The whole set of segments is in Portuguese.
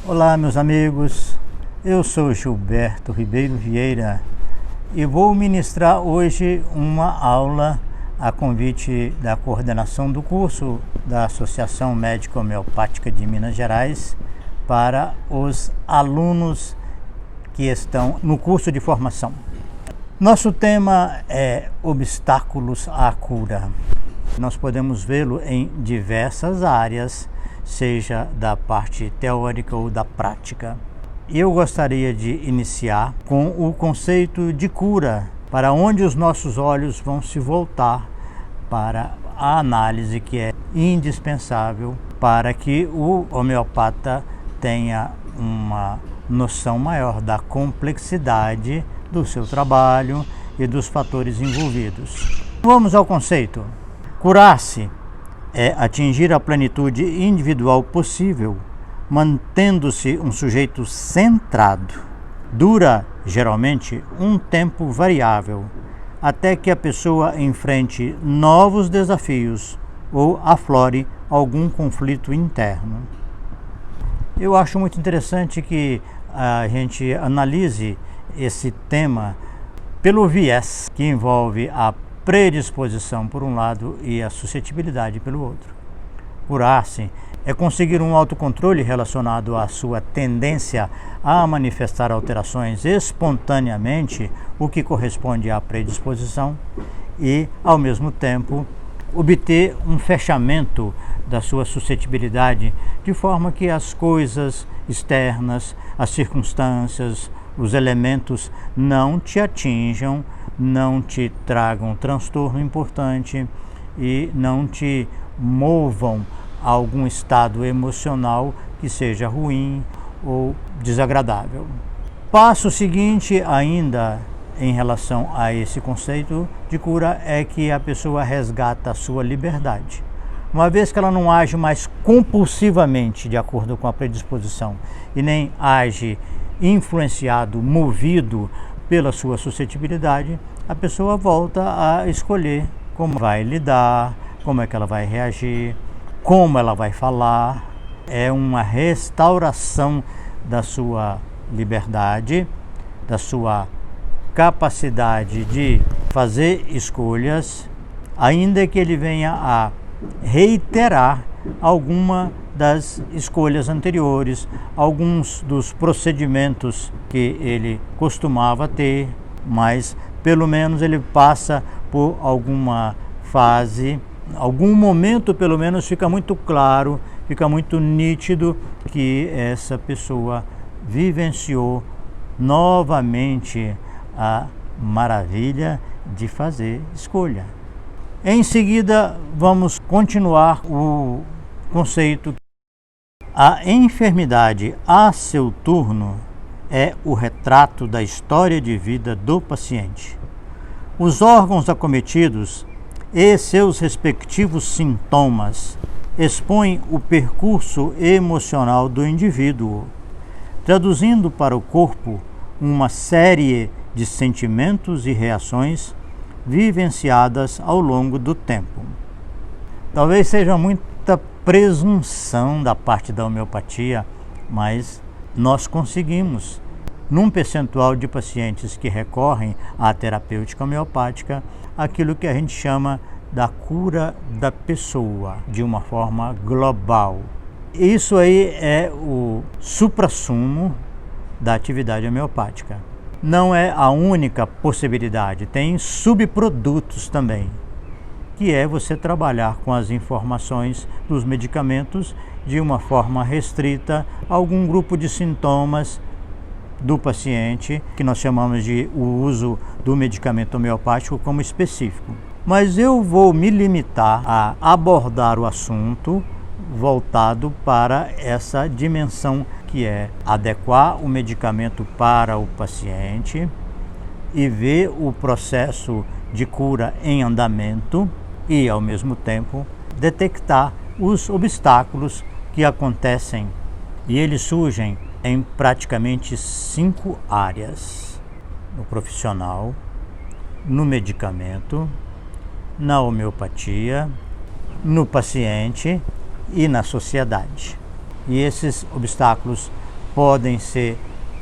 Olá, meus amigos, eu sou Gilberto Ribeiro Vieira e vou ministrar hoje uma aula a convite da coordenação do curso da Associação Médica Homeopática de Minas Gerais para os alunos que estão no curso de formação. Nosso tema é obstáculos à cura. Nós podemos vê-lo em diversas áreas, seja da parte teórica ou da prática. Eu gostaria de iniciar com o conceito de cura, para onde os nossos olhos vão se voltar para a análise que é indispensável para que o homeopata tenha uma noção maior da complexidade do seu trabalho e dos fatores envolvidos. Vamos ao conceito. Curar-se é atingir a plenitude individual possível, mantendo-se um sujeito centrado. Dura, geralmente, um tempo variável, até que a pessoa enfrente novos desafios ou aflore algum conflito interno. Eu acho muito interessante que a gente analise esse tema pelo viés que envolve a predisposição por um lado e a suscetibilidade pelo outro. Curar-se é conseguir um autocontrole relacionado à sua tendência a manifestar alterações espontaneamente, o que corresponde à predisposição, e, ao mesmo tempo, obter um fechamento da sua suscetibilidade, de forma que as coisas externas, as circunstâncias, os elementos não te atinjam, não te tragam transtorno importante e não te movam a algum estado emocional que seja ruim ou desagradável. Passo seguinte ainda em relação a esse conceito de cura é que a pessoa resgata a sua liberdade. Uma vez que ela não age mais compulsivamente de acordo com a predisposição e nem age influenciado, movido pela sua suscetibilidade, a pessoa volta a escolher como vai lidar, como é que ela vai reagir, como ela vai falar. É uma restauração da sua liberdade, da sua capacidade de fazer escolhas, ainda que ele venha a reiterar alguma das escolhas anteriores, alguns dos procedimentos que ele costumava ter, mas pelo menos ele passa por alguma fase, algum momento pelo menos fica muito claro, fica muito nítido que essa pessoa vivenciou novamente a maravilha de fazer escolha. Em seguida, vamos continuar o conceito. A enfermidade a seu turno é o retrato da história de vida do paciente. Os órgãos acometidos e seus respectivos sintomas expõem o percurso emocional do indivíduo, traduzindo para o corpo uma série de sentimentos e reações vivenciadas ao longo do tempo. Talvez seja muita presunção da parte da homeopatia, mas nós conseguimos, num percentual de pacientes que recorrem à terapêutica homeopática, aquilo que a gente chama da cura da pessoa, de uma forma global. Isso aí é o suprassumo da atividade homeopática. Não é a única possibilidade, tem subprodutos também, que é você trabalhar com as informações dos medicamentos de uma forma restrita a algum grupo de sintomas do paciente, que nós chamamos de o uso do medicamento homeopático como específico. Mas eu vou me limitar a abordar o assunto voltado para essa dimensão que é adequar o medicamento para o paciente e ver o processo de cura em andamento e, ao mesmo tempo, detectar os obstáculos que acontecem. E eles surgem em praticamente 5 áreas: no profissional, no medicamento, na homeopatia, no paciente e na sociedade. E esses obstáculos podem ser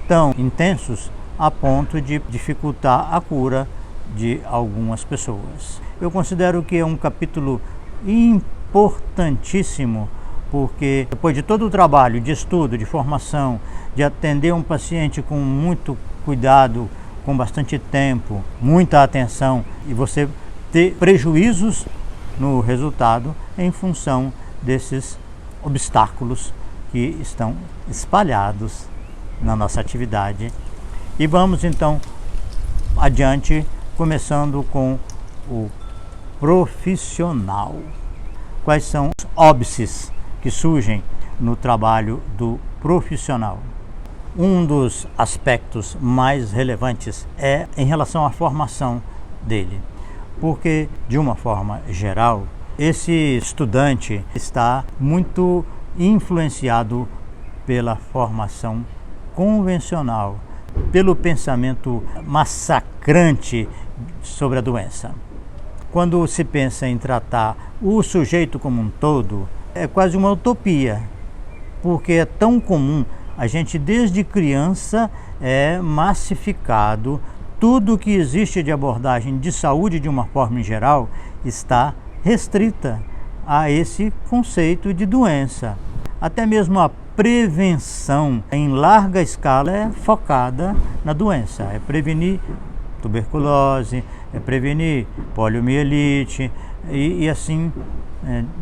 tão intensos a ponto de dificultar a cura de algumas pessoas. Eu considero que é um capítulo importantíssimo, porque depois de todo o trabalho de estudo, de formação, de atender um paciente com muito cuidado, com bastante tempo, muita atenção, e você ter prejuízos no resultado em função desses obstáculos que estão espalhados na nossa atividade. E vamos então adiante, começando com o profissional. Quais são os óbices que surgem no trabalho do profissional? Um dos aspectos mais relevantes é em relação à formação dele, porque, de uma forma geral, esse estudante está muito influenciado pela formação convencional, pelo pensamento massacrante sobre a doença. Quando se pensa em tratar o sujeito como um todo, é quase uma utopia, porque é tão comum, a gente desde criança é massificado, tudo que existe de abordagem de saúde de uma forma em geral está restrita a esse conceito de doença. Até mesmo a prevenção em larga escala é focada na doença, é prevenir tuberculose, é prevenir poliomielite e assim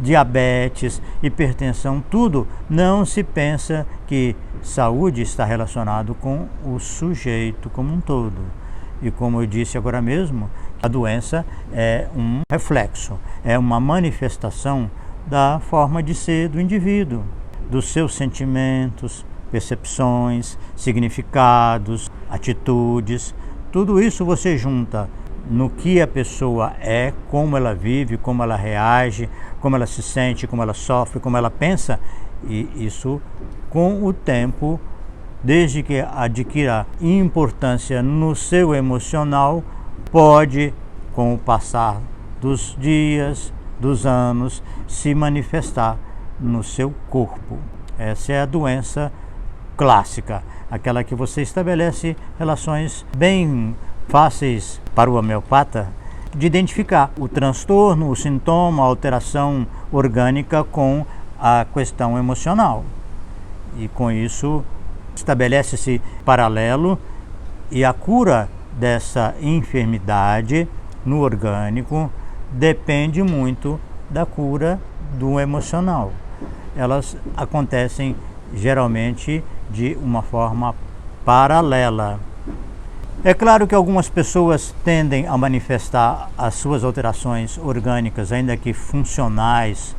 diabetes, hipertensão, tudo. Não se pensa que saúde está relacionado com o sujeito como um todo. E como eu disse agora mesmo, a doença é um reflexo, é uma manifestação da forma de ser do indivíduo, dos seus sentimentos, percepções, significados, atitudes. Tudo isso você junta no que a pessoa é, como ela vive, como ela reage, como ela se sente, como ela sofre, como ela pensa, e isso com o tempo, desde que adquira importância no seu emocional, pode, com o passar dos dias, dos anos, se manifestar no seu corpo. Essa é a doença clássica, aquela que você estabelece relações bem fáceis para o homeopata de identificar o transtorno, o sintoma, a alteração orgânica com a questão emocional. E com isso estabelece-se paralelo, e a cura dessa enfermidade no orgânico depende muito da cura do emocional. Elas acontecem geralmente de uma forma paralela. É claro que algumas pessoas tendem a manifestar as suas alterações orgânicas, ainda que funcionais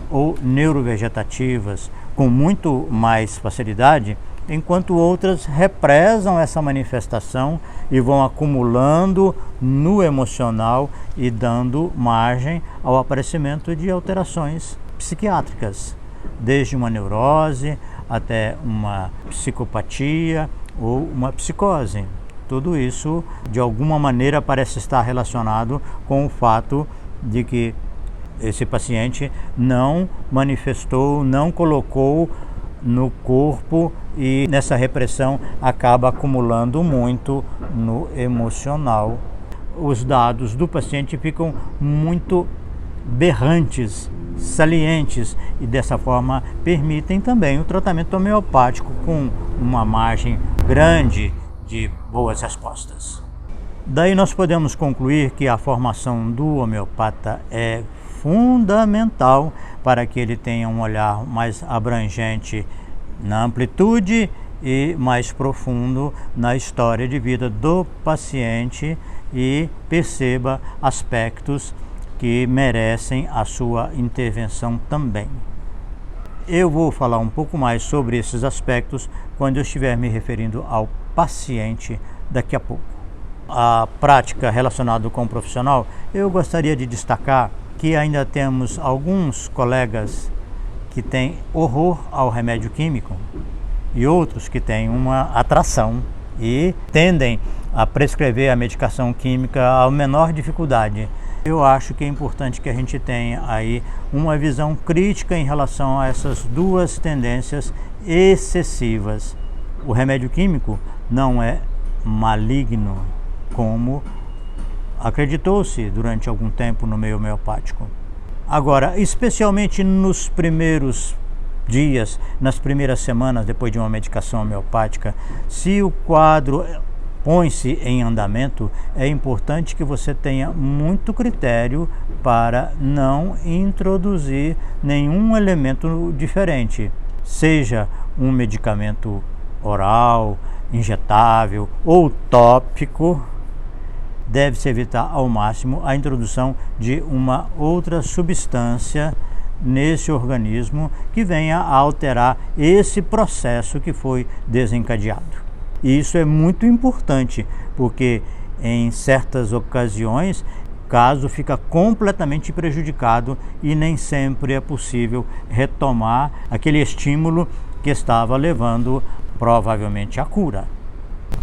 ou neurovegetativas, com muito mais facilidade, enquanto outras represam essa manifestação e vão acumulando no emocional e dando margem ao aparecimento de alterações psiquiátricas, desde uma neurose até uma psicopatia ou uma psicose. Tudo isso, de alguma maneira, parece estar relacionado com o fato de que esse paciente não manifestou, não colocou no corpo, e nessa repressão acaba acumulando muito no emocional. Os dados do paciente ficam muito berrantes, salientes, e dessa forma permitem também o tratamento homeopático com uma margem grande de boas respostas. Daí nós podemos concluir que a formação do homeopata é fundamental para que ele tenha um olhar mais abrangente na amplitude e mais profundo na história de vida do paciente e perceba aspectos que merecem a sua intervenção também. Eu vou falar um pouco mais sobre esses aspectos quando eu estiver me referindo ao paciente daqui a pouco. A prática relacionada com o profissional, eu gostaria de destacar que ainda temos alguns colegas que têm horror ao remédio químico e outros que têm uma atração e tendem a prescrever a medicação química à menor dificuldade. Eu acho que é importante que a gente tenha aí uma visão crítica em relação a essas duas tendências excessivas. O remédio químico não é maligno, como acreditou-se durante algum tempo no meio homeopático. Agora, especialmente nos primeiros dias, nas primeiras semanas depois de uma medicação homeopática, se o quadro põe-se em andamento, é importante que você tenha muito critério para não introduzir nenhum elemento diferente, seja um medicamento oral, injetável ou tópico. Deve-se evitar ao máximo a introdução de uma outra substância nesse organismo que venha a alterar esse processo que foi desencadeado. E isso é muito importante, porque em certas ocasiões o caso fica completamente prejudicado e nem sempre é possível retomar aquele estímulo que estava levando provavelmente à cura.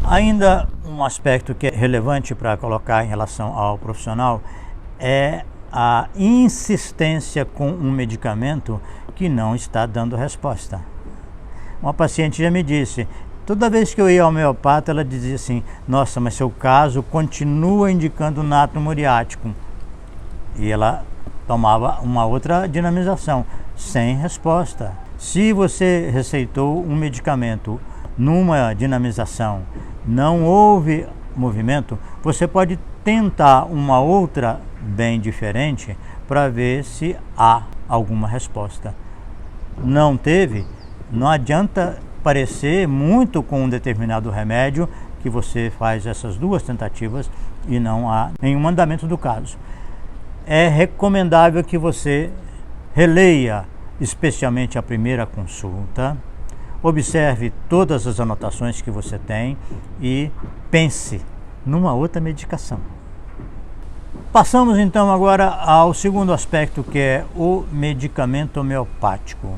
Ainda um aspecto que é relevante para colocar em relação ao profissional é a insistência com um medicamento que não está dando resposta. Uma paciente já me disse, toda vez que eu ia ao homeopata, ela dizia assim, nossa, mas seu caso continua indicando natrium muriático. E ela tomava uma outra dinamização, sem resposta. Se você receitou um medicamento numa dinamização, não houve movimento, você pode tentar uma outra bem diferente para ver se há alguma resposta. Não teve, não adianta parecer muito com um determinado remédio que você faz essas duas tentativas e não há nenhum andamento do caso. É recomendável que você releia especialmente a primeira consulta, observe todas as anotações que você tem e pense numa outra medicação. Passamos então agora ao segundo aspecto, que é o medicamento homeopático.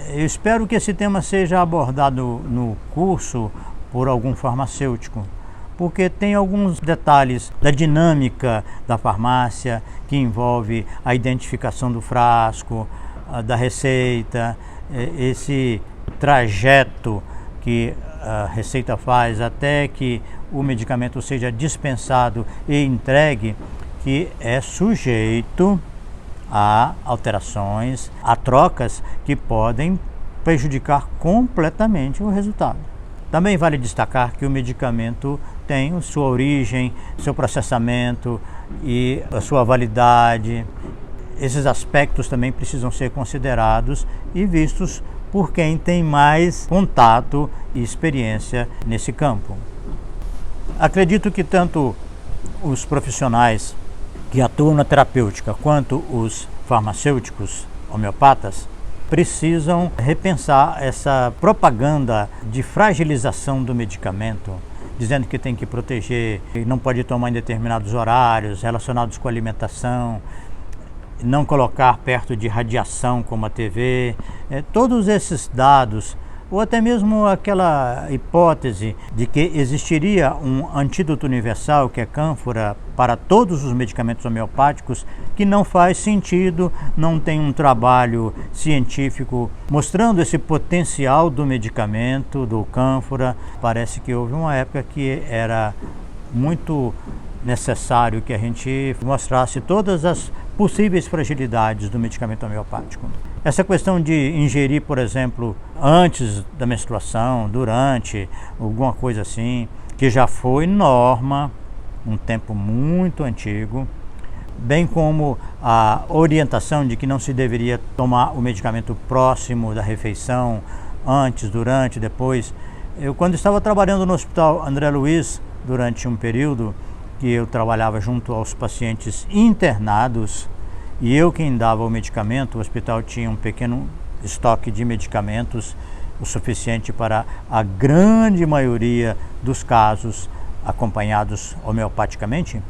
Eu espero que esse tema seja abordado no curso por algum farmacêutico, porque tem alguns detalhes da dinâmica da farmácia que envolve a identificação do frasco, da receita, esse trajeto que a receita faz até que o medicamento seja dispensado e entregue, que é sujeito a alterações, a trocas que podem prejudicar completamente o resultado. Também vale destacar que o medicamento tem sua origem, seu processamento e a sua validade. Esses aspectos também precisam ser considerados e vistos por quem tem mais contato e experiência nesse campo. Acredito que tanto os profissionais que atuam na terapêutica quanto os farmacêuticos homeopatas precisam repensar essa propaganda de fragilização do medicamento, dizendo que tem que proteger, não pode tomar em determinados horários relacionados com a alimentação, não colocar perto de radiação como a TV, todos esses dados, ou até mesmo aquela hipótese de que existiria um antídoto universal, que é cânfora, para todos os medicamentos homeopáticos, que não faz sentido, não tem um trabalho científico mostrando esse potencial do medicamento, do cânfora. Parece que houve uma época que era muito necessário que a gente mostrasse todas as possíveis fragilidades do medicamento homeopático. Essa questão de ingerir, por exemplo, antes da menstruação, durante, alguma coisa assim, que já foi norma, um tempo muito antigo, bem como a orientação de que não se deveria tomar o medicamento próximo da refeição, antes, durante, depois. Eu, quando estava trabalhando no Hospital André Luiz, durante um período, que eu trabalhava junto aos pacientes internados e eu quem dava o medicamento, o hospital tinha um pequeno estoque de medicamentos, o suficiente para a grande maioria dos casos acompanhados homeopaticamente.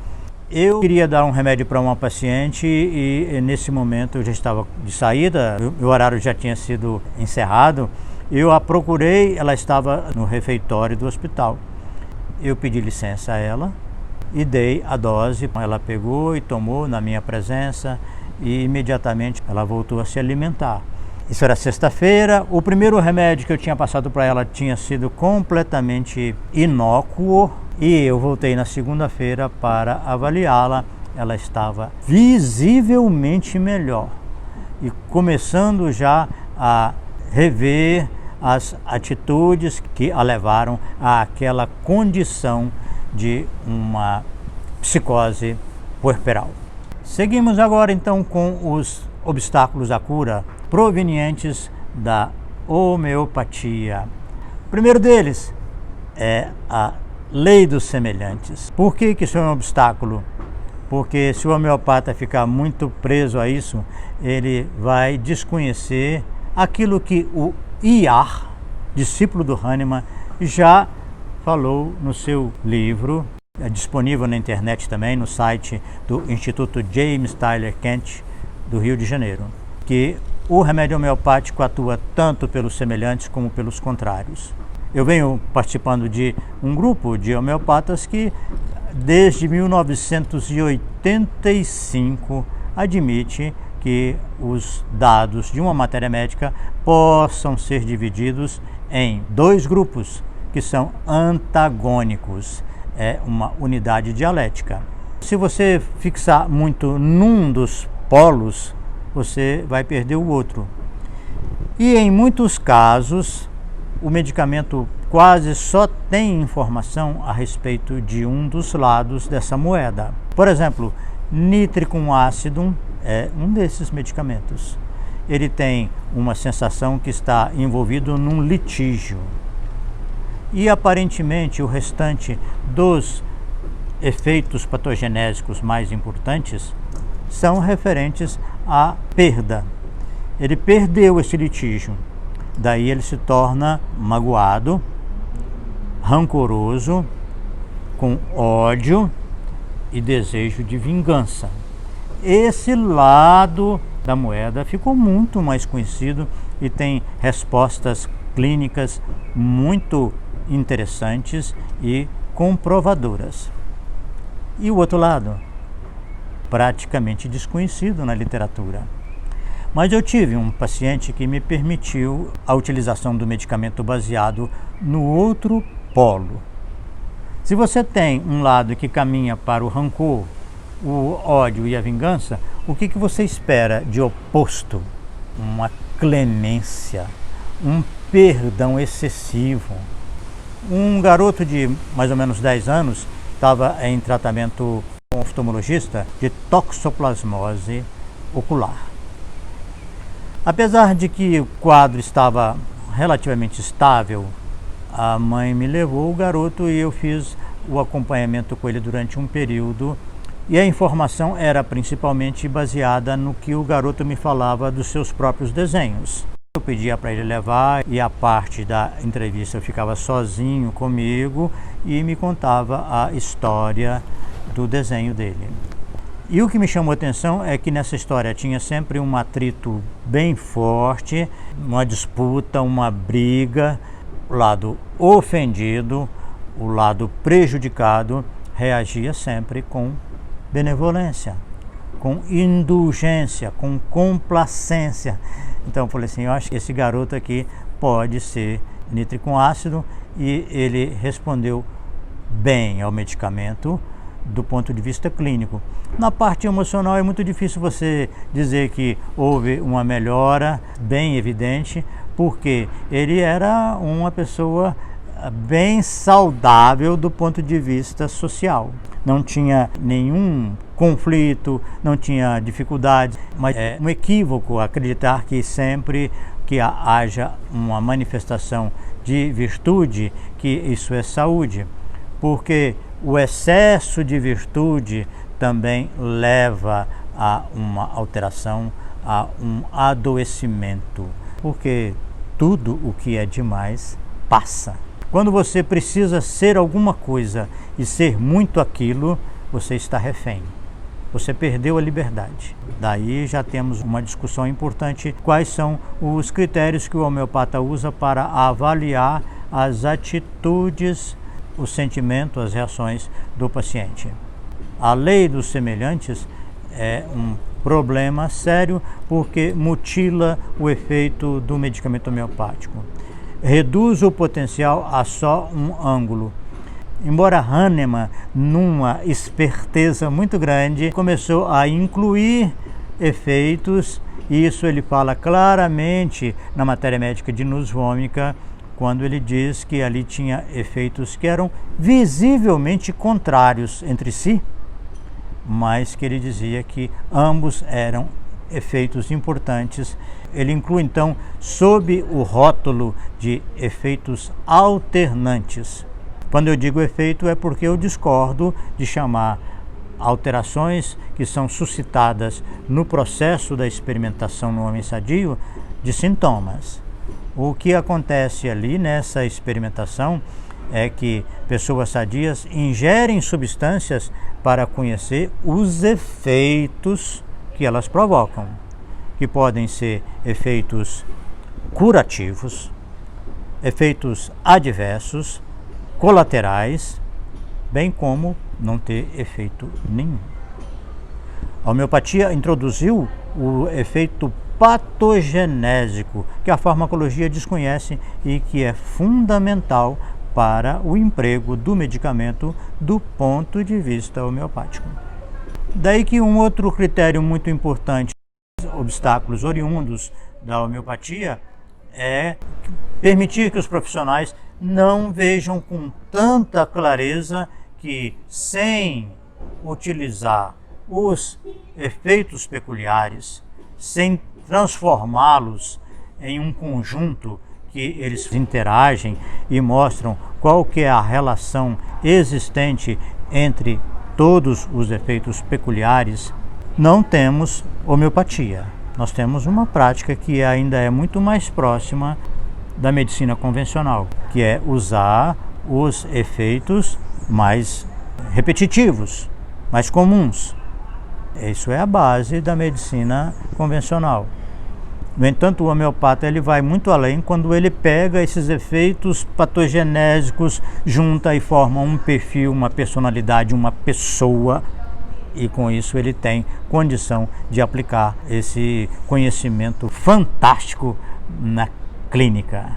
Eu queria dar um remédio para uma paciente e nesse momento eu já estava de saída, meu horário já tinha sido encerrado, eu a procurei, ela estava no refeitório do hospital. Eu pedi licença a ela e dei a dose, ela pegou e tomou na minha presença e imediatamente ela voltou a se alimentar. Isso era sexta-feira. O primeiro remédio que eu tinha passado para ela tinha sido completamente inócuo e eu voltei na segunda-feira para avaliá-la. Ela estava visivelmente melhor e começando já a rever as atitudes que a levaram àquela condição de uma psicose puerperal. Seguimos agora então com os obstáculos à cura provenientes da homeopatia. O primeiro deles é a lei dos semelhantes. Por que isso é um obstáculo? Porque se o homeopata ficar muito preso a isso, ele vai desconhecer aquilo que o Iar, discípulo do Hahnemann, já falou no seu livro, é disponível na internet também, no site do Instituto James Tyler Kent, do Rio de Janeiro, que o remédio homeopático atua tanto pelos semelhantes como pelos contrários. Eu venho participando de um grupo de homeopatas que, desde 1985, admite que os dados de uma matéria médica possam ser divididos em dois grupos que são antagônicos. É uma unidade dialética. Se você fixar muito num dos polos, você vai perder o outro. E em muitos casos, o medicamento quase só tem informação a respeito de um dos lados dessa moeda. Por exemplo, nítrico ácido é um desses medicamentos. Ele tem uma sensação que está envolvido num litígio. E aparentemente o restante dos efeitos patogenésicos mais importantes são referentes à perda. Ele perdeu esse litígio, daí ele se torna magoado, rancoroso, com ódio e desejo de vingança. Esse lado da moeda ficou muito mais conhecido e tem respostas clínicas muito interessantes e comprovadoras. E o outro lado, praticamente desconhecido na literatura. Mas eu tive um paciente que me permitiu a utilização do medicamento baseado no outro polo. Se você tem um lado que caminha para o rancor, o ódio e a vingança, o que você espera de oposto? Uma clemência, um perdão excessivo. Um garoto de mais ou menos 10 anos estava em tratamento com um oftalmologista de toxoplasmose ocular. Apesar de que o quadro estava relativamente estável, a mãe me levou o garoto e eu fiz o acompanhamento com ele durante um período. E a informação era principalmente baseada no que o garoto me falava dos seus próprios desenhos. Eu pedia para ele levar e a parte da entrevista eu ficava sozinho comigo e me contava a história do desenho dele. E o que me chamou a atenção é que nessa história tinha sempre um atrito bem forte, uma disputa, uma briga. O lado ofendido, o lado prejudicado reagia sempre com benevolência, com indulgência, com complacência. Então eu falei assim, eu acho que esse garoto aqui pode ser nítrico ácido, e ele respondeu bem ao medicamento do ponto de vista clínico. Na parte emocional é muito difícil você dizer que houve uma melhora bem evidente, porque ele era uma pessoa bem saudável do ponto de vista social. Não tinha nenhum conflito, não tinha dificuldade, mas é um equívoco acreditar que sempre que haja uma manifestação de virtude, que isso é saúde, porque o excesso de virtude também leva a uma alteração, a um adoecimento, porque tudo o que é demais passa. Quando você precisa ser alguma coisa e ser muito aquilo, você está refém. Você perdeu a liberdade. Daí já temos uma discussão importante. Quais são os critérios que o homeopata usa para avaliar as atitudes, o sentimento, as reações do paciente? A lei dos semelhantes é um problema sério porque mutila o efeito do medicamento homeopático. Reduz o potencial a só um ângulo. Embora Hahnemann, numa esperteza muito grande, começou a incluir efeitos, isso ele fala claramente na matéria médica de Nussbaum, quando ele diz que ali tinha efeitos que eram visivelmente contrários entre si, mas que ele dizia que ambos eram efeitos importantes. Ele inclui então sob o rótulo de efeitos alternantes. Quando eu digo efeito é porque eu discordo de chamar alterações que são suscitadas no processo da experimentação no homem sadio de sintomas. O que acontece ali nessa experimentação é que pessoas sadias ingerem substâncias para conhecer os efeitos que elas provocam, que podem ser efeitos curativos, efeitos adversos, colaterais, bem como não ter efeito nenhum. A homeopatia introduziu o efeito patogenésico, que a farmacologia desconhece e que é fundamental para o emprego do medicamento do ponto de vista homeopático. Daí que um outro critério muito importante, obstáculos oriundos da homeopatia, é permitir que os profissionais não vejam com tanta clareza que, sem utilizar os efeitos peculiares, sem transformá-los em um conjunto que eles interagem e mostram qual que é a relação existente entre todos os efeitos peculiares, não temos homeopatia. Nós temos uma prática que ainda é muito mais próxima da medicina convencional, que é usar os efeitos mais repetitivos, mais comuns. Isso é a base da medicina convencional. No entanto, o homeopata ele vai muito além quando ele pega esses efeitos patogenésicos, junta e forma um perfil, uma personalidade, uma pessoa, e com isso ele tem condição de aplicar esse conhecimento fantástico na clínica.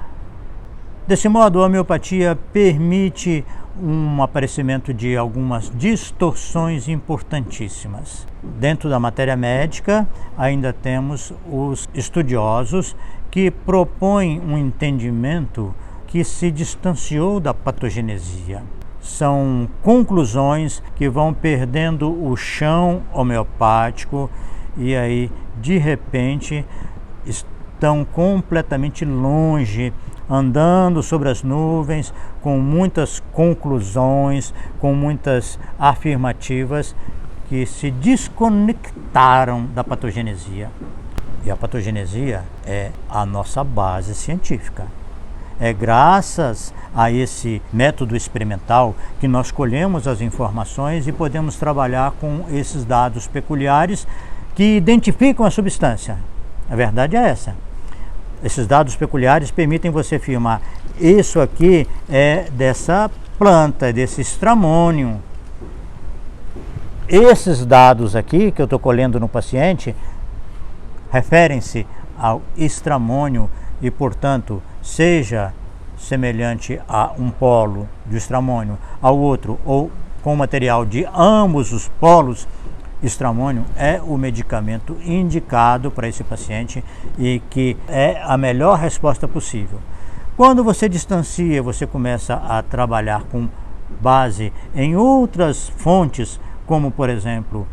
Desse modo, a homeopatia permite um aparecimento de algumas distorções importantíssimas. Dentro da matéria médica, ainda temos os estudiosos que propõem um entendimento que se distanciou da patogenesia. São conclusões que vão perdendo o chão homeopático e aí, de repente, estão completamente longe, andando sobre as nuvens, com muitas conclusões, com muitas afirmativas que se desconectaram da patogenesia. E a patogenesia é a nossa base científica. É graças a esse método experimental que nós colhemos as informações e podemos trabalhar com esses dados peculiares que identificam a substância. A verdade é essa. Esses dados peculiares permitem você afirmar: isso aqui é dessa planta, desse stramonium. Esses dados aqui que eu estou colhendo no paciente referem-se ao stramonium e, portanto, seja semelhante a um polo do stramonium ao outro ou com material de ambos os polos, stramonium é o medicamento indicado para esse paciente e que é a melhor resposta possível. Quando você distancia, você começa a trabalhar com base em outras fontes, como por exemplo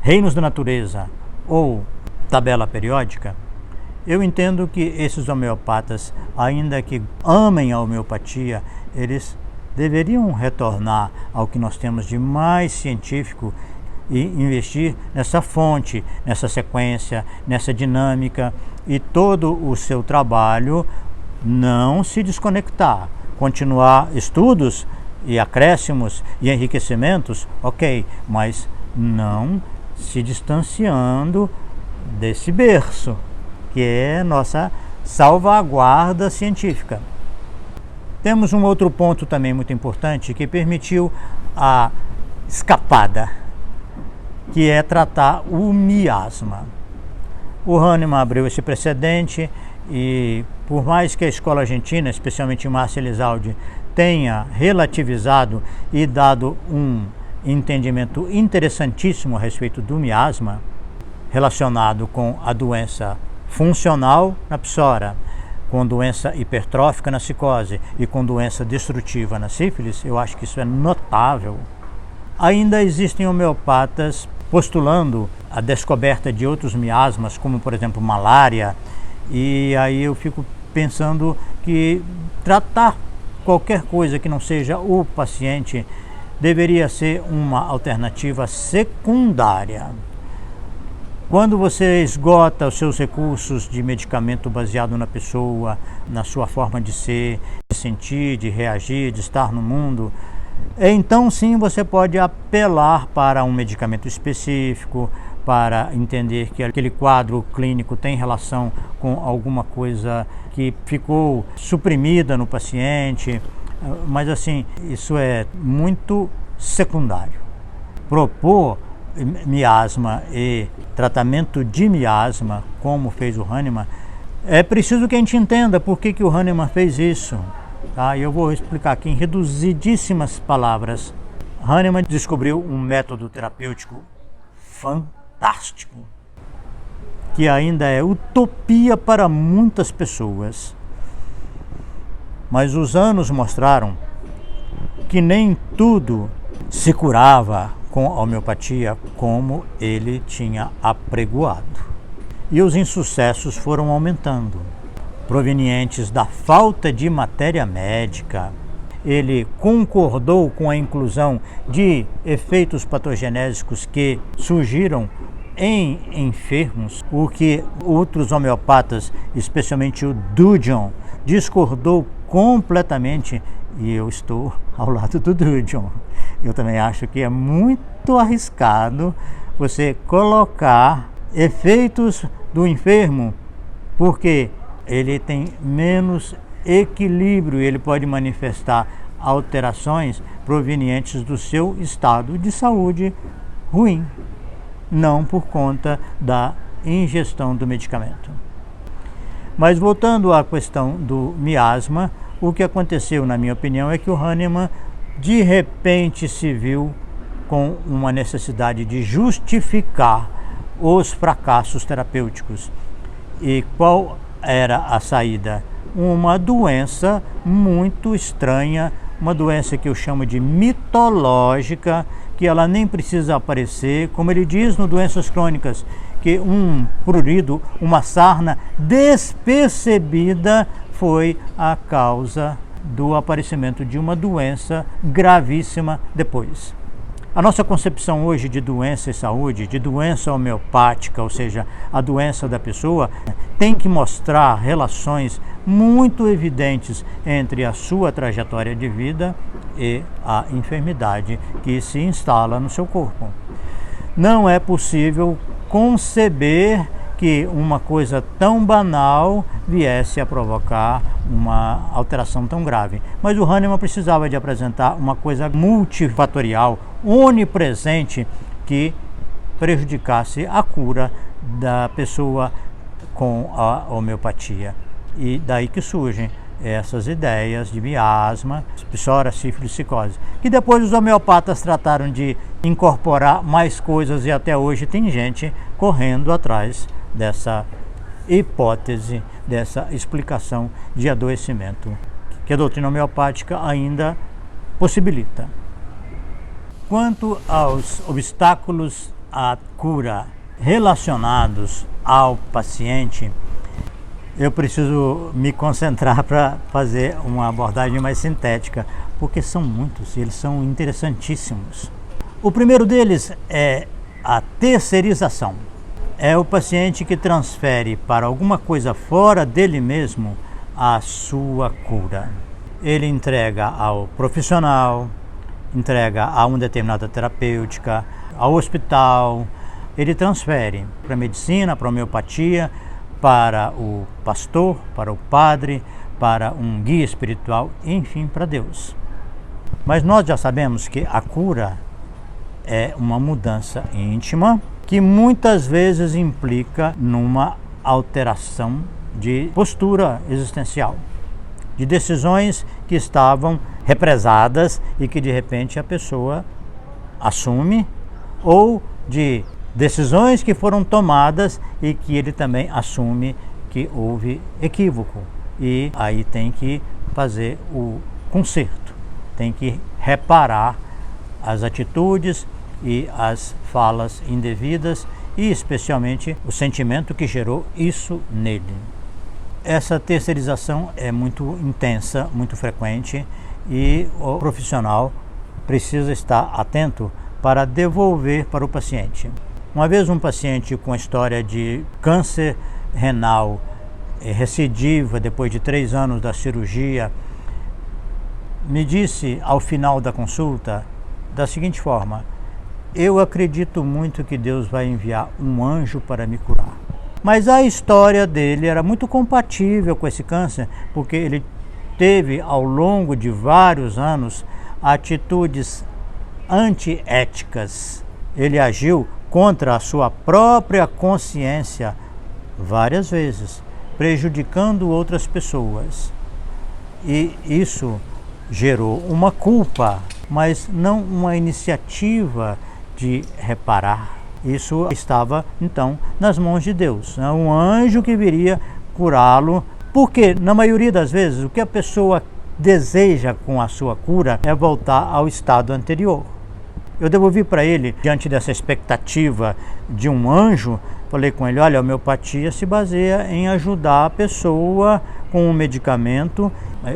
Reinos da Natureza ou tabela periódica, eu entendo que esses homeopatas, ainda que amem a homeopatia, eles deveriam retornar ao que nós temos de mais científico e investir nessa fonte, nessa sequência, nessa dinâmica, e todo o seu trabalho não se desconectar, continuar estudos e acréscimos e enriquecimentos, ok, mas não se distanciando desse berço, que é nossa salvaguarda científica. Temos um outro ponto também muito importante que permitiu a escapada. que é tratar o miasma. O Hahnemann abriu esse precedente e, por mais que a escola argentina, especialmente Márcia Elizalde, tenha relativizado e dado um entendimento interessantíssimo a respeito do miasma, relacionado com a doença funcional na psora, com doença hipertrófica na psicose e com doença destrutiva na sífilis, eu acho que isso é notável. Ainda existem homeopatas postulando a descoberta de outros miasmas, como por exemplo malária, e aí eu fico pensando que tratar qualquer coisa que não seja o paciente deveria ser uma alternativa secundária. Quando você esgota os seus recursos de medicamento baseado na pessoa, na sua forma de ser, de sentir, de reagir, de estar no mundo, então sim você pode apelar para um medicamento específico, para entender que aquele quadro clínico tem relação com alguma coisa que ficou suprimida no paciente, mas assim, isso é muito secundário. Propor miasma e tratamento de miasma, como fez o Hahnemann, é preciso que a gente entenda por que o Hahnemann fez isso. Tá? Eu vou explicar aqui em reduzidíssimas palavras. Hahnemann descobriu um método terapêutico fantástico, que ainda é utopia para muitas pessoas. Mas os anos mostraram que nem tudo se curava com a homeopatia como ele tinha apregoado. E os insucessos foram aumentando, provenientes da falta de matéria médica. Ele concordou com a inclusão de efeitos patogenésicos que surgiram em enfermos, o que outros homeopatas, especialmente o Dujon, discordou completamente, e eu estou ao lado do Dujon. Eu também acho que é muito arriscado você colocar efeitos do enfermo, porque ele tem menos equilíbrio, ele pode manifestar alterações provenientes do seu estado de saúde ruim, não por conta da ingestão do medicamento. Mas voltando à questão do miasma, o que aconteceu, na minha opinião, é que o Hahnemann de repente se viu com uma necessidade de justificar os fracassos terapêuticos. E qual era a saída? Uma doença muito estranha, uma doença que eu chamo de mitológica, que ela nem precisa aparecer, como ele diz no Doenças Crônicas, que um prurido, uma sarna despercebida foi a causa do aparecimento de uma doença gravíssima depois. A nossa concepção hoje de doença e saúde, de doença homeopática, ou seja, a doença da pessoa, tem que mostrar relações muito evidentes entre a sua trajetória de vida e a enfermidade que se instala no seu corpo. Não é possível conceber que uma coisa tão banal viesse a provocar uma alteração tão grave. Mas o Hahnemann precisava de apresentar uma coisa multifatorial, onipresente, que prejudicasse a cura da pessoa com a homeopatia. E daí que surgem essas ideias de miasma, psora, sífilis, psicose, que depois os homeopatas trataram de incorporar mais coisas e até hoje tem gente correndo atrás dessa hipótese, dessa explicação de adoecimento que a doutrina homeopática ainda possibilita. Quanto aos obstáculos à cura relacionados ao paciente, eu preciso me concentrar para fazer uma abordagem mais sintética, porque são muitos e eles são interessantíssimos. O primeiro deles é a terceirização. É o paciente que transfere para alguma coisa fora dele mesmo a sua cura. Ele entrega ao profissional, entrega a uma determinada terapêutica, ao hospital, ele transfere para a medicina, para a homeopatia, para o pastor, para o padre, para um guia espiritual, enfim, para Deus. Mas nós já sabemos que a cura é uma mudança íntima que muitas vezes implica numa alteração de postura existencial, de decisões que estavam represadas e que de repente a pessoa assume, ou de decisões que foram tomadas e que ele também assume que houve equívoco. E aí tem que fazer o conserto, tem que reparar as atitudes e as falas indevidas e especialmente o sentimento que gerou isso nele. Essa terceirização é muito intensa, muito frequente, e o profissional precisa estar atento para devolver para o paciente. Uma vez um paciente com história de câncer renal recidiva depois de 3 anos da cirurgia me disse ao final da consulta da seguinte forma: eu acredito muito que Deus vai enviar um anjo para me curar. Mas a história dele era muito compatível com esse câncer, porque ele teve ao longo de vários anos atitudes antiéticas. Ele agiu contra a sua própria consciência várias vezes, prejudicando outras pessoas. E isso gerou uma culpa, mas não uma iniciativa de reparar. Isso estava, então, nas mãos de Deus. Um anjo que viria curá-lo, porque, na maioria das vezes, o que a pessoa deseja com a sua cura é voltar ao estado anterior. Eu devolvi para ele, diante dessa expectativa de um anjo, falei com ele: olha, a homeopatia se baseia em ajudar a pessoa com um medicamento,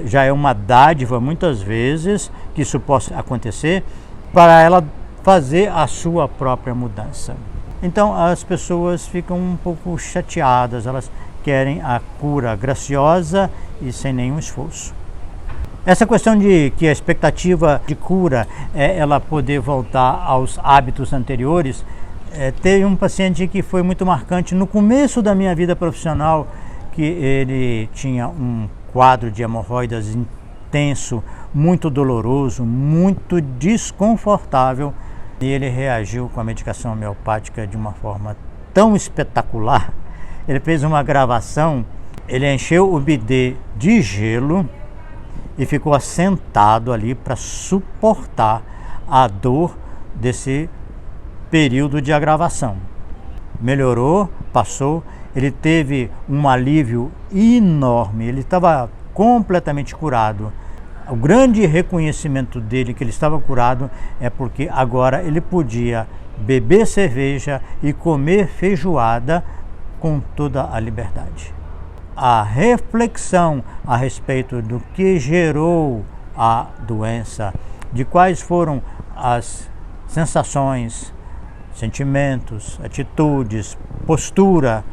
já é uma dádiva muitas vezes que isso possa acontecer, para ela fazer a sua própria mudança. Então as pessoas ficam um pouco chateadas, elas querem a cura graciosa e sem nenhum esforço. Essa questão de que a expectativa de cura é ela poder voltar aos hábitos anteriores, teve um paciente que foi muito marcante no começo da minha vida profissional, que ele tinha um quadro de hemorroidas intenso, muito doloroso, muito desconfortável, e ele reagiu com a medicação homeopática de uma forma tão espetacular. Ele fez uma gravação, ele encheu o bidê de gelo e ficou assentado ali para suportar a dor desse período de agravação. Melhorou, passou, ele teve um alívio enorme, ele estava completamente curado. O grande reconhecimento dele que ele estava curado é porque agora ele podia beber cerveja e comer feijoada com toda a liberdade. A reflexão a respeito do que gerou a doença, de quais foram as sensações, sentimentos, atitudes, postura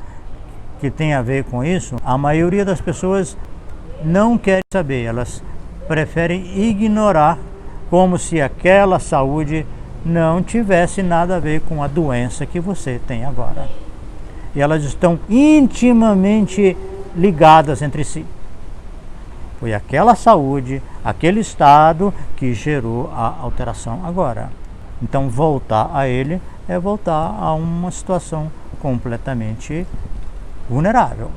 que tem a ver com isso, a maioria das pessoas não quer saber, elas preferem ignorar, como se aquela saúde não tivesse nada a ver com a doença que você tem agora. E elas estão intimamente ligadas entre si. Foi aquela saúde, aquele estado que gerou a alteração agora. Então voltar a ele é voltar a uma situação completamente vulnerável.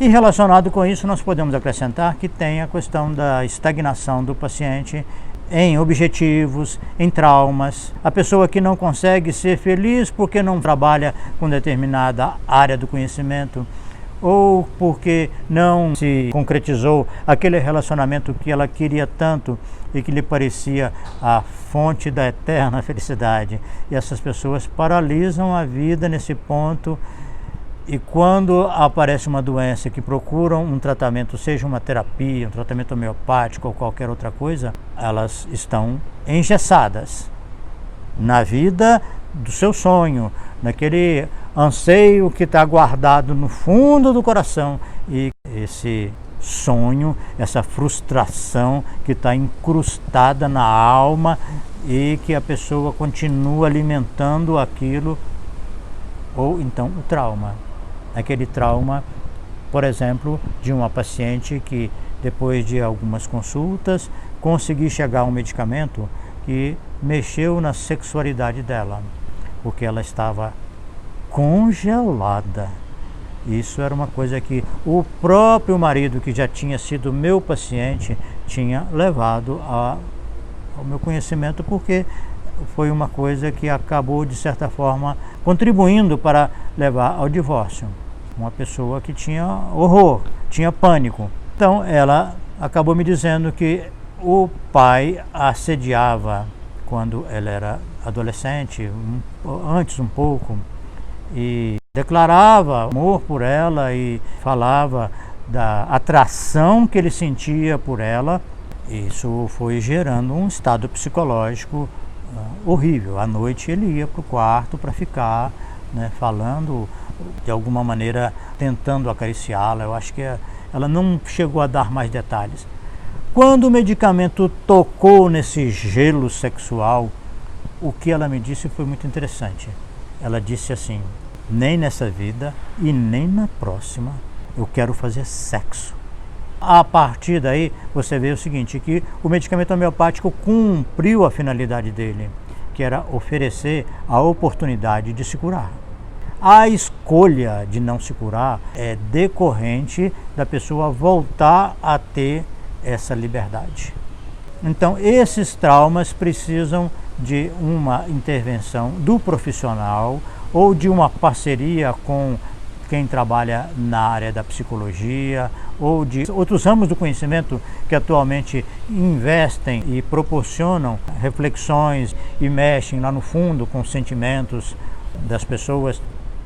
E relacionado com isso, nós podemos acrescentar que tem a questão da estagnação do paciente em objetivos, em traumas. A pessoa que não consegue ser feliz porque não trabalha com determinada área do conhecimento, ou porque não se concretizou aquele relacionamento que ela queria tanto e que lhe parecia a fonte da eterna felicidade. E essas pessoas paralisam a vida nesse ponto. E quando aparece uma doença que procuram um tratamento, seja uma terapia, um tratamento homeopático ou qualquer outra coisa, elas estão engessadas na vida do seu sonho, naquele anseio que está guardado no fundo do coração, e esse sonho, essa frustração que está incrustada na alma e que a pessoa continua alimentando aquilo, ou então o trauma. Aquele trauma, por exemplo, de uma paciente que depois de algumas consultas conseguiu chegar a um medicamento que mexeu na sexualidade dela, porque ela estava congelada. Isso era uma coisa que o próprio marido, que já tinha sido meu paciente, tinha levado ao meu conhecimento, porque foi uma coisa que acabou, de certa forma, contribuindo para levar ao divórcio. Uma pessoa que tinha horror, tinha pânico. Então ela acabou me dizendo que o pai a assediava quando ela era adolescente, antes um pouco, e declarava amor por ela e falava da atração que ele sentia por ela. Isso foi gerando um estado psicológico horrível. À noite ele ia para o quarto para ficar, né, falando, de alguma maneira tentando acariciá-la. Eu acho que ela não chegou a dar mais detalhes. Quando o medicamento tocou nesse gelo sexual, o que ela me disse foi muito interessante. Ela disse assim: nem nessa vida e nem na próxima eu quero fazer sexo. A partir daí, você vê o seguinte, que o medicamento homeopático cumpriu a finalidade dele, que era oferecer a oportunidade de se curar. A escolha de não se curar é decorrente da pessoa voltar a ter essa liberdade. Então, esses traumas precisam de uma intervenção do profissional ou de uma parceria com quem trabalha na área da psicologia ou de outros ramos do conhecimento que atualmente investem e proporcionam reflexões e mexem lá no fundo com os sentimentos das pessoas,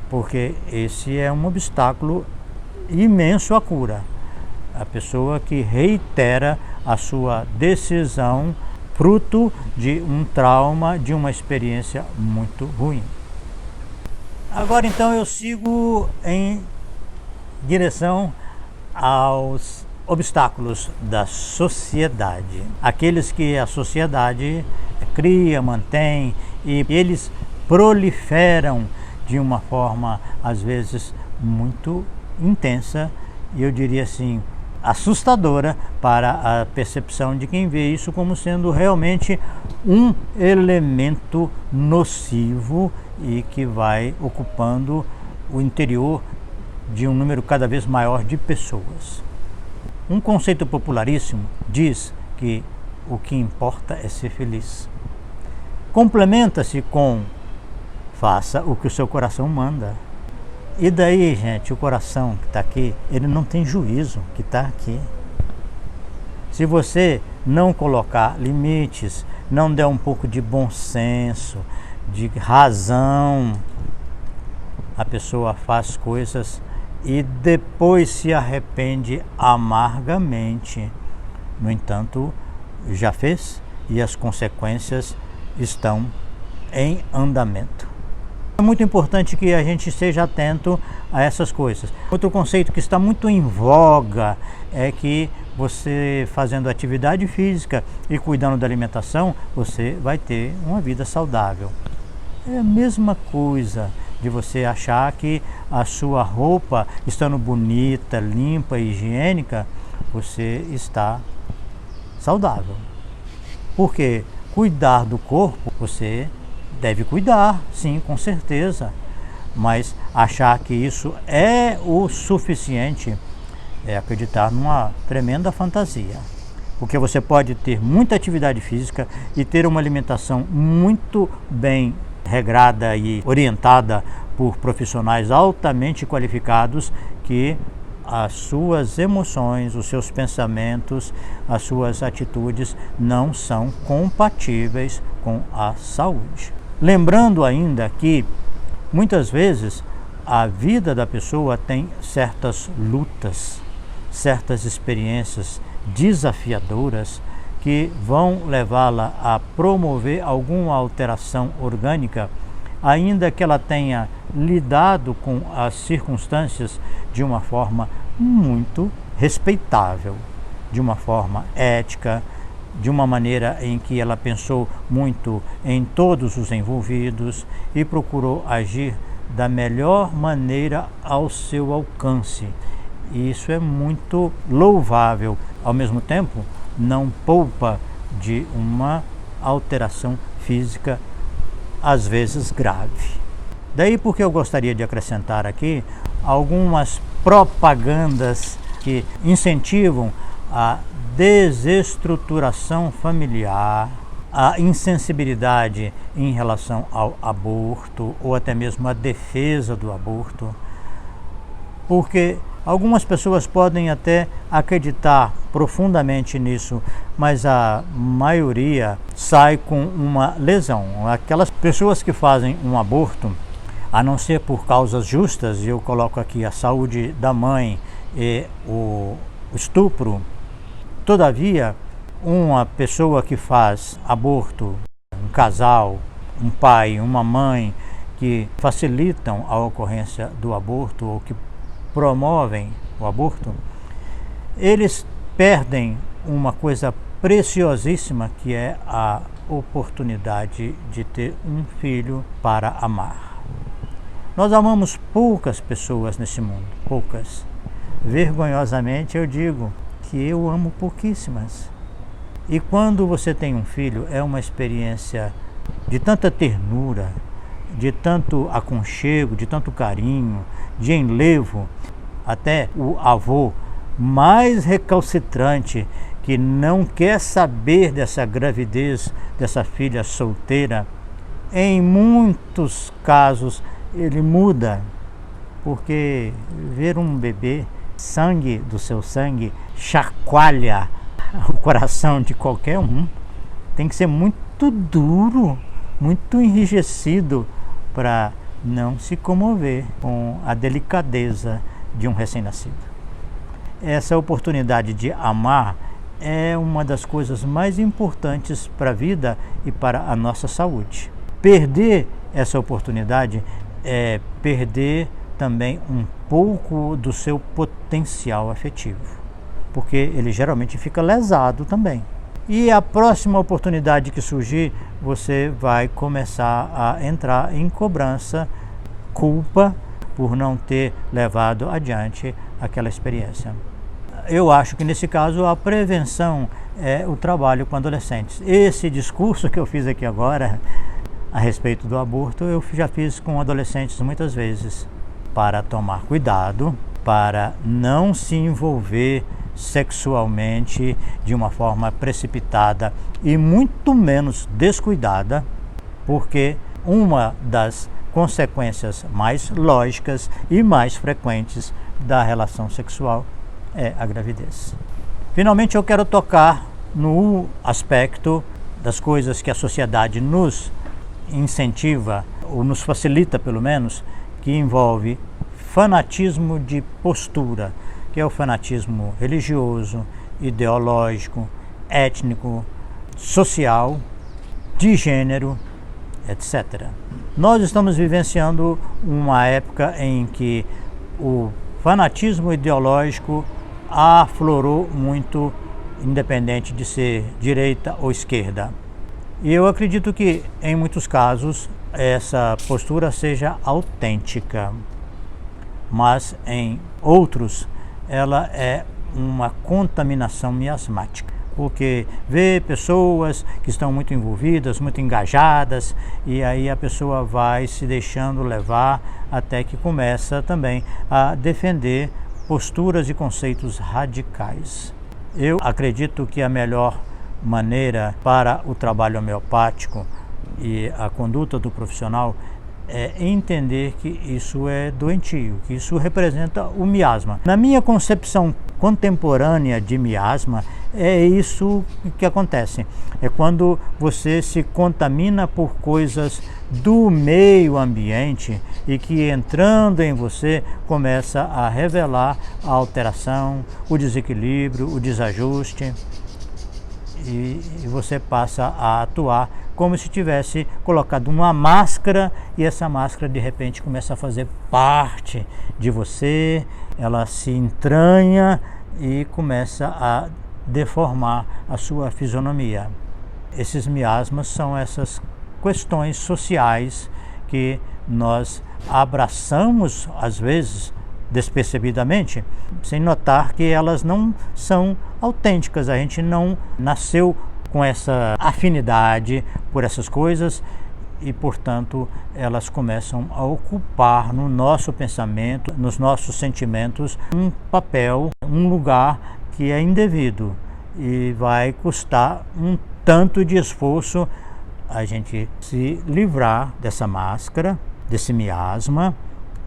porque esse é um obstáculo imenso à cura. A pessoa que reitera a sua decisão fruto de um trauma, de uma experiência muito ruim. Agora então eu sigo em direção aos obstáculos da sociedade, aqueles que a sociedade cria, mantém, e eles proliferam de uma forma às vezes muito intensa, e eu diria assim, assustadora para a percepção de quem vê isso como sendo realmente um elemento nocivo e que vai ocupando o interior de um número cada vez maior de pessoas. Um conceito popularíssimo diz que o que importa é ser feliz. Complementa-se com: faça o que o seu coração manda. E daí, gente, o coração que está aqui, ele não tem juízo, que está aqui. Se você não colocar limites, não der um pouco de bom senso, de razão, a pessoa faz coisas e depois se arrepende amargamente. No entanto, já fez e as consequências estão em andamento. É muito importante que a gente esteja atento a essas coisas. Outro conceito que está muito em voga é que você, fazendo atividade física e cuidando da alimentação, você vai ter uma vida saudável. É a mesma coisa de você achar que a sua roupa, estando bonita, limpa e higiênica, você está saudável. Porque cuidar do corpo, você deve cuidar, sim, com certeza, mas achar que isso é o suficiente é acreditar numa tremenda fantasia. Porque você pode ter muita atividade física e ter uma alimentação muito bem regrada e orientada por profissionais altamente qualificados, que as suas emoções, os seus pensamentos, as suas atitudes não são compatíveis com a saúde. Lembrando ainda que, muitas vezes, a vida da pessoa tem certas lutas, certas experiências desafiadoras que vão levá-la a promover alguma alteração orgânica, ainda que ela tenha lidado com as circunstâncias de uma forma muito respeitável, de uma forma ética, de uma maneira em que ela pensou muito em todos os envolvidos e procurou agir da melhor maneira ao seu alcance. E isso é muito louvável. Ao mesmo tempo, não poupa de uma alteração física, às vezes grave. Daí porque eu gostaria de acrescentar aqui algumas propagandas que incentivam a desestruturação familiar, a insensibilidade em relação ao aborto ou até mesmo a defesa do aborto, porque algumas pessoas podem até acreditar profundamente nisso, mas a maioria sai com uma lesão. Aquelas pessoas que fazem um aborto, a não ser por causas justas, e eu coloco aqui a saúde da mãe e o estupro, todavia, uma pessoa que faz aborto, um casal, um pai, uma mãe, que facilitam a ocorrência do aborto ou que promovem o aborto, eles perdem uma coisa preciosíssima, que é a oportunidade de ter um filho para amar. Nós amamos poucas pessoas nesse mundo, poucas. Vergonhosamente eu digo que eu amo pouquíssimas. E quando você tem um filho, é uma experiência de tanta ternura, de tanto aconchego, de tanto carinho, de enlevo. Até o avô mais recalcitrante, que não quer saber dessa gravidez dessa filha solteira, em muitos casos ele muda, porque ver um bebê, sangue do seu sangue, chacoalha o coração de qualquer um. Tem que ser muito duro, muito enrijecido para não se comover com a delicadeza de um recém-nascido. Essa oportunidade de amar é uma das coisas mais importantes para a vida e para a nossa saúde. Perder essa oportunidade é perder também um pouco do seu potencial afetivo, porque ele geralmente fica lesado também. E a próxima oportunidade que surgir, você vai começar a entrar em cobrança, culpa por não ter levado adiante aquela experiência. Eu acho que nesse caso a prevenção é o trabalho com adolescentes. Esse discurso que eu fiz aqui agora a respeito do aborto, eu já fiz com adolescentes muitas vezes, para tomar cuidado, para não se envolver sexualmente de uma forma precipitada e muito menos descuidada, porque uma das consequências mais lógicas e mais frequentes da relação sexual é a gravidez. Finalmente, eu quero tocar no aspecto das coisas que a sociedade nos incentiva, ou nos facilita pelo menos, que envolve fanatismo de postura, que é o fanatismo religioso, ideológico, étnico, social, de gênero, etc. Nós estamos vivenciando uma época em que o fanatismo ideológico aflorou muito, independente de ser direita ou esquerda. E eu acredito que, em muitos casos, essa postura seja autêntica, mas em outros ela é uma contaminação miasmática, porque vê pessoas que estão muito envolvidas, muito engajadas, e aí a pessoa vai se deixando levar até que começa também a defender posturas e conceitos radicais. Eu acredito que a melhor maneira para o trabalho homeopático e a conduta do profissional é entender que isso é doentio, que isso representa o miasma. Na minha concepção contemporânea de miasma, é isso que acontece. É quando você se contamina por coisas do meio ambiente e que, entrando em você, começa a revelar a alteração, o desequilíbrio, o desajuste, e você passa a atuar como se tivesse colocado uma máscara, e essa máscara de repente começa a fazer parte de você, ela se entranha e começa a deformar a sua fisionomia. Esses miasmas são essas questões sociais que nós abraçamos, às vezes, despercebidamente, sem notar que elas não são autênticas. A gente não nasceu com essa afinidade por essas coisas e, portanto, elas começam a ocupar no nosso pensamento, nos nossos sentimentos, um papel, um lugar que é indevido e vai custar um tanto de esforço a gente se livrar dessa máscara, desse miasma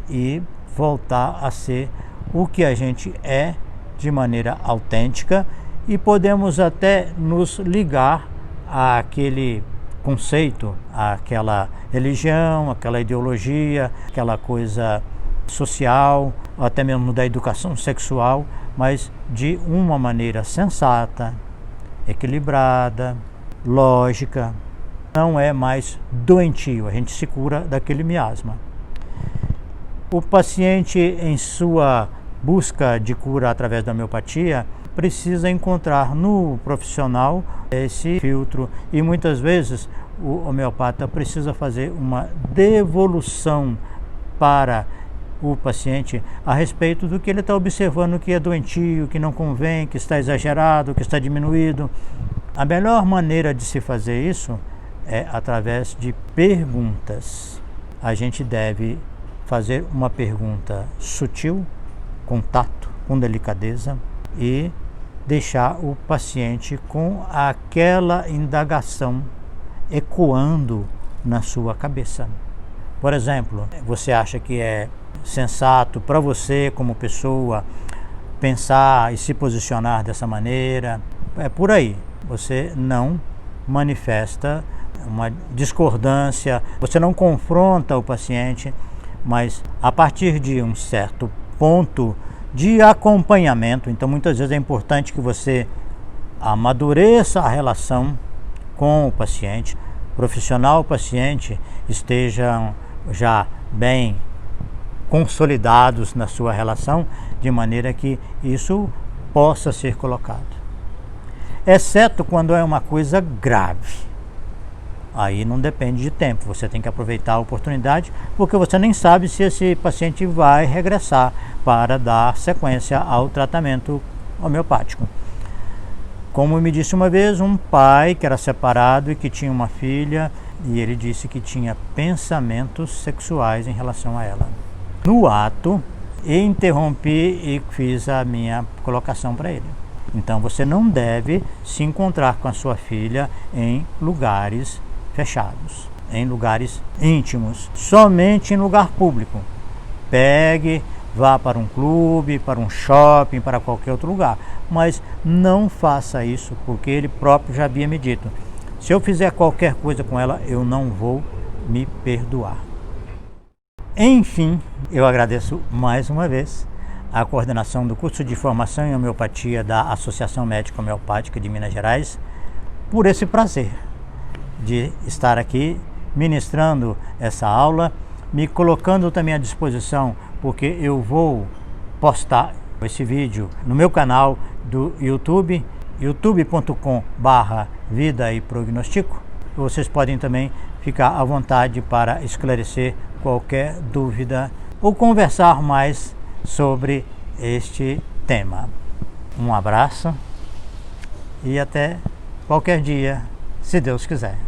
e voltar a ser o que a gente é de maneira autêntica, e podemos até nos ligar àquele conceito, àquela religião, àquela ideologia, aquela coisa social, até mesmo da educação sexual, mas de uma maneira sensata, equilibrada, lógica. Não é mais doentio, a gente se cura daquele miasma. O paciente, em sua busca de cura através da homeopatia, precisa encontrar no profissional esse filtro, e muitas vezes o homeopata precisa fazer uma devolução para o paciente a respeito do que ele está observando que é doentio, que não convém, que está exagerado, que está diminuído. A melhor maneira de se fazer isso é através de perguntas. A gente deve fazer uma pergunta sutil, com tato, com delicadeza, e deixar o paciente com aquela indagação ecoando na sua cabeça. Por exemplo, você acha que é sensato para você como pessoa pensar e se posicionar dessa maneira? É por aí. Você não manifesta uma discordância, você não confronta o paciente, mas a partir de um certo ponto de acompanhamento. Então, muitas vezes é importante que você amadureça a relação com o paciente, profissional, o paciente estejam já bem consolidados na sua relação, de maneira que isso possa ser colocado. Exceto quando é uma coisa grave. Aí não depende de tempo, você tem que aproveitar a oportunidade, porque você nem sabe se esse paciente vai regressar para dar sequência ao tratamento homeopático. Como me disse uma vez um pai que era separado e que tinha uma filha, e ele disse que tinha pensamentos sexuais em relação a ela. No ato, interrompi e fiz a minha colocação para ele. Então você não deve se encontrar com a sua filha em lugares fechados, em lugares íntimos, somente em lugar público. Pegue, vá para um clube, para um shopping, para qualquer outro lugar, mas não faça isso, porque ele próprio já havia me dito: se eu fizer qualquer coisa com ela, eu não vou me perdoar. Enfim, eu agradeço mais uma vez a coordenação do curso de formação em homeopatia da Associação Médica Homeopática de Minas Gerais por esse prazer de estar aqui ministrando essa aula, me colocando também à disposição, porque eu vou postar esse vídeo no meu canal do YouTube, youtube.com/vida e prognostico. Vocês podem também ficar à vontade para esclarecer qualquer dúvida ou conversar mais sobre este tema. Um abraço e até qualquer dia, se Deus quiser.